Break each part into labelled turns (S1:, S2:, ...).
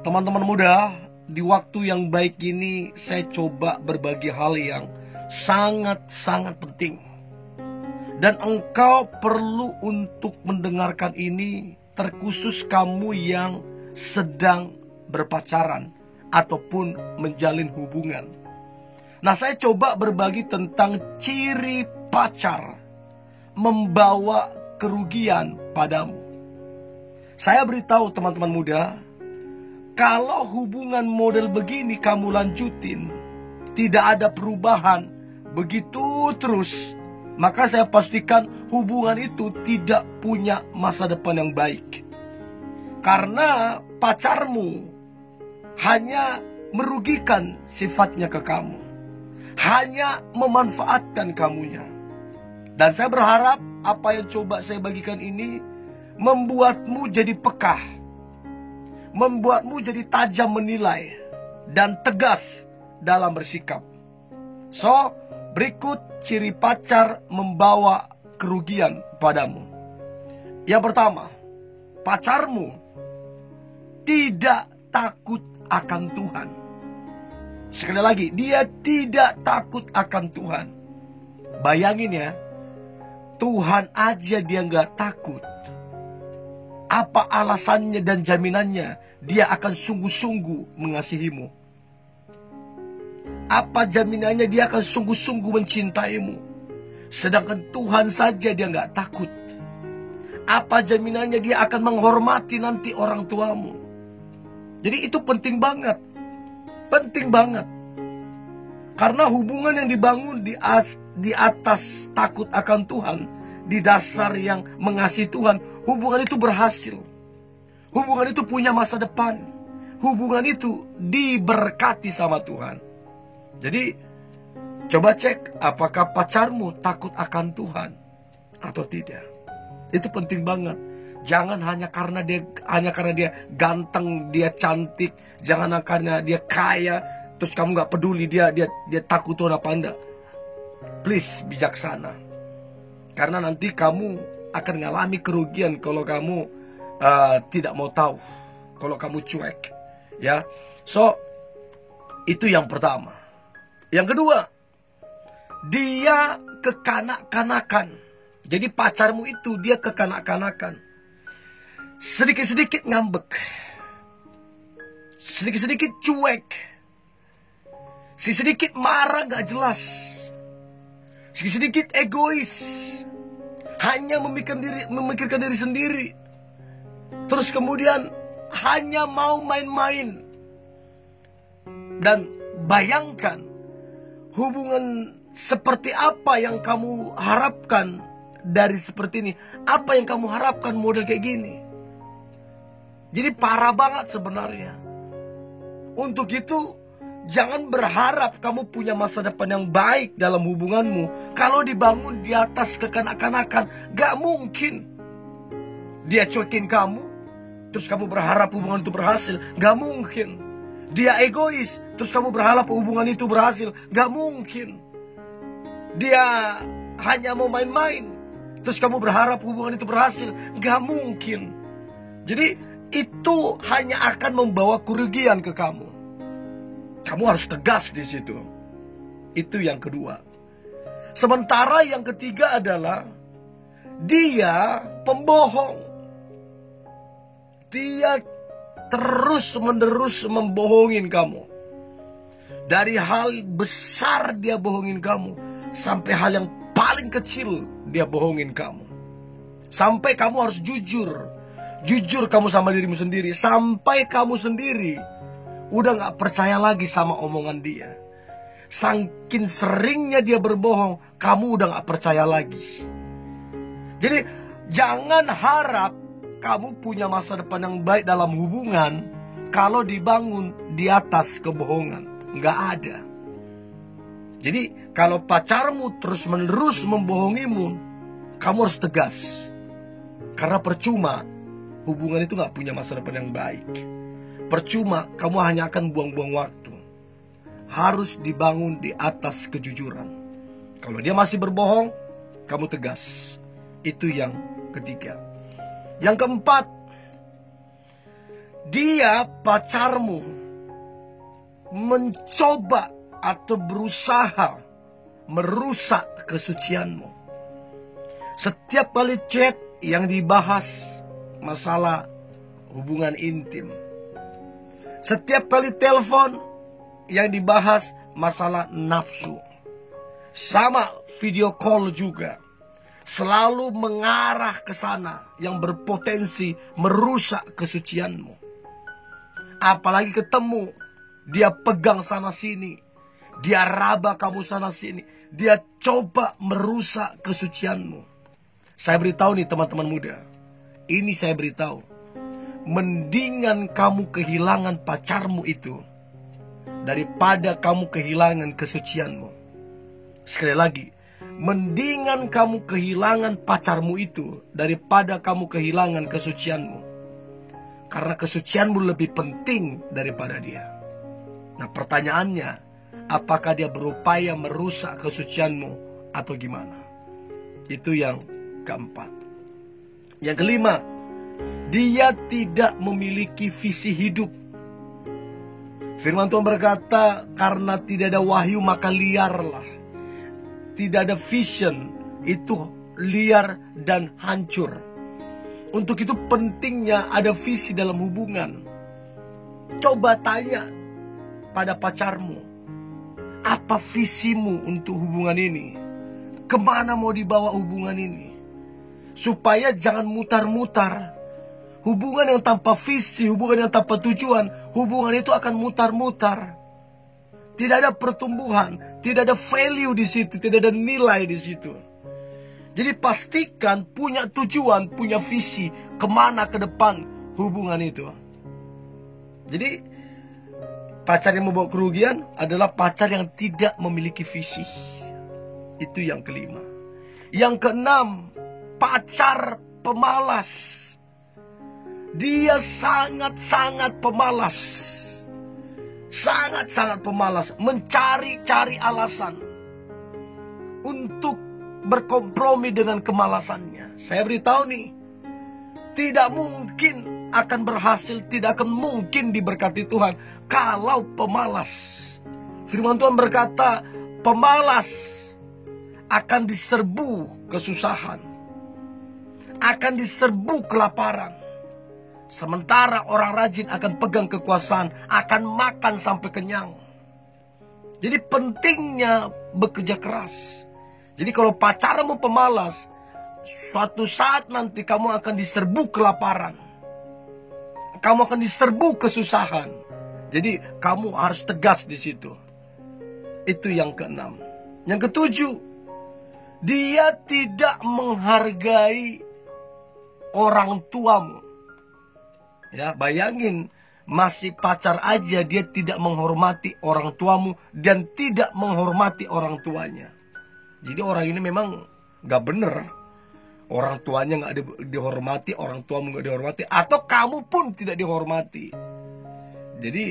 S1: Teman-teman muda, di waktu yang baik ini saya coba berbagi hal yang sangat-sangat penting. Dan engkau perlu untuk mendengarkan ini, terkhusus kamu yang sedang berpacaran ataupun menjalin hubungan. Nah, saya coba berbagi tentang ciri pacar membawa kerugian padamu. Saya beritahu teman-teman muda, kalau hubungan model begini kamu lanjutin, tidak ada perubahan, begitu terus, maka saya pastikan hubungan itu tidak punya masa depan yang baik. Karena pacarmu hanya merugikan sifatnya ke kamu, hanya memanfaatkan kamunya. Dan saya berharap apa yang coba saya bagikan ini membuatmu jadi peka, membuatmu jadi tajam menilai dan tegas dalam bersikap. So, berikut ciri pacar membawa kerugian padamu. Yang pertama, pacarmu tidak takut akan Tuhan. Sekali lagi, dia tidak takut akan Tuhan. Bayangin ya, Tuhan aja dia nggak takut. Apa alasannya dan jaminannya dia akan sungguh-sungguh mengasihimu? Apa jaminannya dia akan sungguh-sungguh mencintaimu? Sedangkan Tuhan saja dia nggak takut. Apa jaminannya dia akan menghormati nanti orang tuamu? Jadi itu penting banget. Penting banget. Karena hubungan yang dibangun di atas takut akan Tuhan, di dasar yang mengasihi Tuhan, hubungan itu berhasil. Hubungan itu punya masa depan. Hubungan itu diberkati sama Tuhan. Jadi, coba cek apakah pacarmu takut akan Tuhan atau tidak. Itu penting banget. Jangan hanya karena dia ganteng, dia cantik, jangan karena dia kaya, terus kamu nggak peduli dia takut Tuhan apa enggak. Please, bijaksana. Karena nanti kamu akan mengalami kerugian kalau kamu tidak mau tahu, kalau kamu cuek, ya. So, itu yang pertama. Yang kedua, dia kekanak-kanakan. Jadi pacarmu itu dia kekanak-kanakan. Sedikit-sedikit ngambek, sedikit-sedikit cuek, sedikit marah gak jelas, sedikit egois, hanya memikirkan diri sendiri. Terus kemudian hanya mau main-main. Dan bayangkan, hubungan seperti apa yang kamu harapkan dari seperti ini? Apa yang kamu harapkan model kayak gini? Jadi parah banget sebenarnya. Untuk itu, jangan berharap kamu punya masa depan yang baik dalam hubunganmu kalau dibangun di atas kekanak-kanakan. Gak mungkin. Dia cuekin kamu, terus kamu berharap hubungan itu berhasil. Gak mungkin. Dia egois, terus kamu berharap hubungan itu berhasil. Gak mungkin. Dia hanya mau main-main, terus kamu berharap hubungan itu berhasil. Gak mungkin. Jadi itu hanya akan membawa kerugian ke kamu. Kamu harus tegas di situ. Itu yang kedua. Sementara yang ketiga adalah dia pembohong. Dia terus-menerus membohongin kamu. Dari hal besar dia bohongin kamu, sampai hal yang paling kecil dia bohongin kamu. Sampai kamu harus jujur. Jujur kamu sama dirimu sendiri. Sampai kamu sendiri udah gak percaya lagi sama omongan dia. Saking seringnya dia berbohong, kamu udah gak percaya lagi. Jadi jangan harap kamu punya masa depan yang baik dalam hubungan kalau dibangun di atas kebohongan. Gak ada. Jadi kalau pacarmu terus-menerus membohongimu, kamu harus tegas. Karena percuma, hubungan itu gak punya masa depan yang baik. Percuma, kamu hanya akan buang-buang waktu. Harus dibangun di atas kejujuran. Kalau dia masih berbohong, kamu tegas. Itu yang ketiga. Yang keempat, dia pacarmu mencoba atau berusaha merusak kesucianmu. Setiap kali chat yang dibahas masalah hubungan intim. Setiap kali telepon yang dibahas masalah nafsu. Sama video call juga. Selalu mengarah ke sana yang berpotensi merusak kesucianmu. Apalagi ketemu, dia pegang sana sini. Dia raba kamu sana sini. Dia coba merusak kesucianmu. Saya beritahu nih teman-teman muda. Ini saya beritahu. Mendingan kamu kehilangan pacarmu itu daripada kamu kehilangan kesucianmu. Sekali lagi, mendingan kamu kehilangan pacarmu itu daripada kamu kehilangan kesucianmu. Karena kesucianmu lebih penting daripada dia. Nah, pertanyaannya, apakah dia berupaya merusak kesucianmu atau gimana? Itu yang keempat. Yang kelima, dia tidak memiliki visi hidup. Firman Tuhan berkata, karena tidak ada wahyu maka liarlah. Tidak ada vision, itu liar dan hancur. Untuk itu pentingnya ada visi dalam hubungan. Coba tanya pada pacarmu, apa visimu untuk hubungan ini? Kemana mau dibawa hubungan ini? Supaya jangan mutar-mutar. Hubungan yang tanpa visi, hubungan yang tanpa tujuan, hubungan itu akan mutar-mutar. Tidak ada pertumbuhan, tidak ada value di situ, tidak ada nilai di situ. Jadi pastikan punya tujuan, punya visi kemana ke depan hubungan itu. Jadi pacar yang membawa kerugian adalah pacar yang tidak memiliki visi. Itu yang kelima. Yang keenam, pacar pemalas. Dia sangat-sangat pemalas. Sangat-sangat pemalas. Mencari-cari alasan untuk berkompromi dengan kemalasannya. Saya beritahu nih, tidak mungkin akan berhasil, tidak akan mungkin diberkati Tuhan kalau pemalas. Firman Tuhan berkata, pemalas akan diserbu kesusahan, akan diserbu kelaparan. Sementara orang rajin akan pegang kekuasaan, akan makan sampai kenyang. Jadi pentingnya bekerja keras. Jadi kalau pacarmu pemalas, suatu saat nanti kamu akan diserbu kelaparan. Kamu akan diserbu kesusahan. Jadi kamu harus tegas di situ. Itu yang keenam. Yang ketujuh, dia tidak menghargai orang tuamu. Ya, bayangin, masih pacar aja dia tidak menghormati orang tuamu dan tidak menghormati orang tuanya. Jadi orang ini memang gak bener. Orang tuanya gak dihormati, orang tuamu gak dihormati, atau kamu pun tidak dihormati. Jadi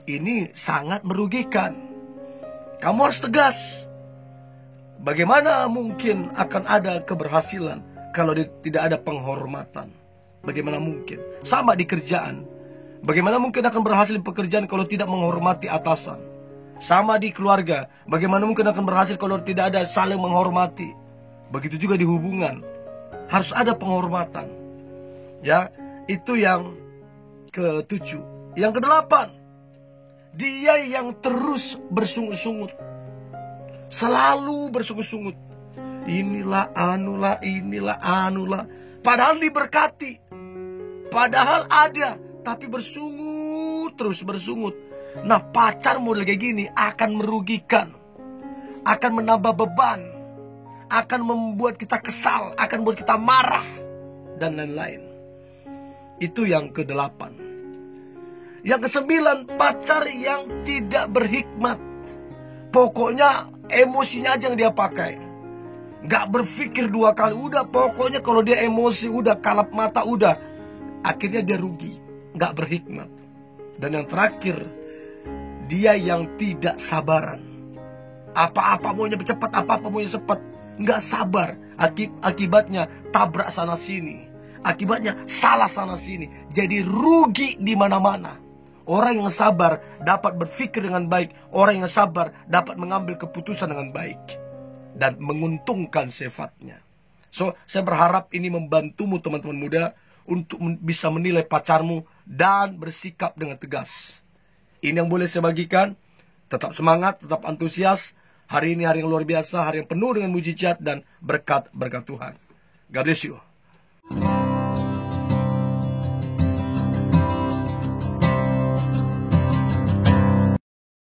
S1: ini sangat merugikan. Kamu harus tegas. Bagaimana mungkin akan ada keberhasilan kalau tidak ada penghormatan? Bagaimana mungkin? Sama di kerjaan. Bagaimana mungkin akan berhasil di pekerjaan kalau tidak menghormati atasan? Sama di keluarga. Bagaimana mungkin akan berhasil kalau tidak ada saling menghormati? Begitu juga di hubungan. Harus ada penghormatan. Ya, itu yang ketujuh. Yang kedelapan, dia yang terus bersungut-sungut. Selalu bersungut-sungut. Inilah anulah, inilah anulah. Padahal diberkati. Padahal ada, tapi bersungut, terus bersungut. Nah, pacar model kayak gini akan merugikan, akan menambah beban, akan membuat kita kesal, akan membuat kita marah, dan lain-lain. Itu yang kedelapan. Yang kesembilan, pacar yang tidak berhikmat. Pokoknya emosinya aja yang dia pakai. Gak berpikir dua kali. Udah, pokoknya kalau dia emosi, udah kalap mata, udah. Akhirnya dia rugi, gak berhikmat. Dan yang terakhir, dia yang tidak sabaran. Apa-apa maunya cepat, apa-apa maunya cepat. Gak sabar. Akibatnya tabrak sana sini. Akibatnya salah sana sini. Jadi rugi di mana-mana. Orang yang sabar dapat berpikir dengan baik. Orang yang sabar dapat mengambil keputusan dengan baik. Dan menguntungkan sifatnya. So, saya berharap ini membantumu teman-teman muda untuk bisa menilai pacarmu dan bersikap dengan tegas. Ini yang boleh saya bagikan. Tetap semangat, tetap antusias. Hari ini hari yang luar biasa, hari yang penuh dengan mujizat dan berkat Tuhan. God bless you.